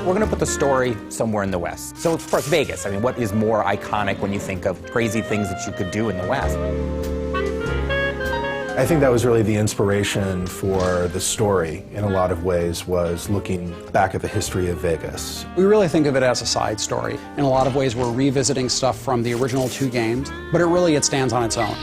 we're going to put the story somewhere in the West. So, of course, Vegas. I mean, what is more iconic when you think of crazy things that you could do in the West? I think that was really the inspiration for the story, in a lot of ways, was looking back at the history of Vegas. We really think of it as a side story. In a lot of ways, we're revisiting stuff from the original 2 games, but it stands on its own.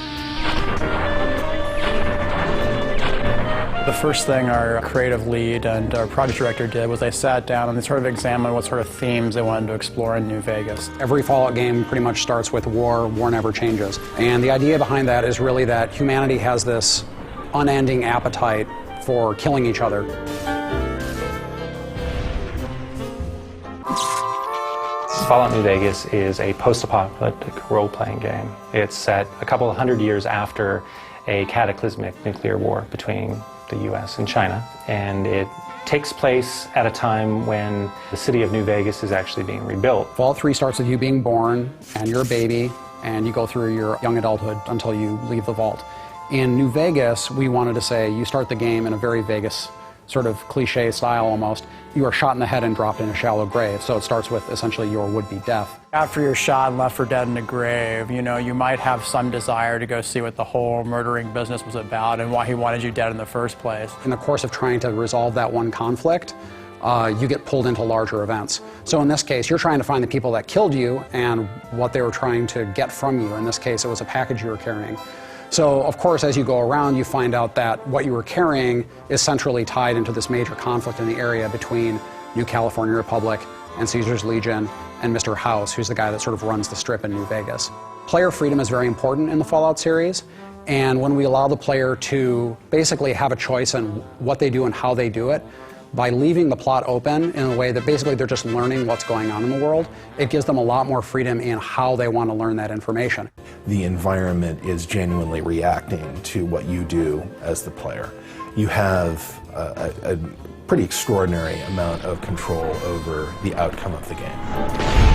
The first thing our creative lead and our project director did was they sat down and they sort of examined what sort of themes they wanted to explore in New Vegas. Every Fallout game pretty much starts with war, war never changes. And the idea behind that is really that humanity has this unending appetite for killing each other. Fallout New Vegas is a post-apocalyptic role-playing game. It's set a couple of hundred years after a cataclysmic nuclear war between the US and China, and it takes place at a time when the city of New Vegas is actually being rebuilt. Fallout 3 starts with you being born, and you're a baby, and you go through your young adulthood until you leave the vault. In New Vegas, we wanted to say you start the game in a very Vegas sort of cliche style almost. You are shot in the head and dropped in a shallow grave, so it starts with essentially your would-be death. After you're shot and left for dead in the grave, you know, you might have some desire to go see what the whole murdering business was about and why he wanted you dead in the first place. In the course of trying to resolve that one conflict, you get pulled into larger events. So in this case, you're trying to find the people that killed you and what they were trying to get from you. In this case, it was a package you were carrying. So, of course, as you go around, you find out that what you were carrying is centrally tied into this major conflict in the area between New California Republic and Caesar's Legion and Mr. House, who's the guy that sort of runs the strip in New Vegas. Player freedom is very important in the Fallout series, and when we allow the player to basically have a choice in what they do and how they do it, by leaving the plot open in a way that basically they're just learning what's going on in the world, it gives them a lot more freedom in how they want to learn that information. The environment is genuinely reacting to what you do as the player. You have a pretty extraordinary amount of control over the outcome of the game.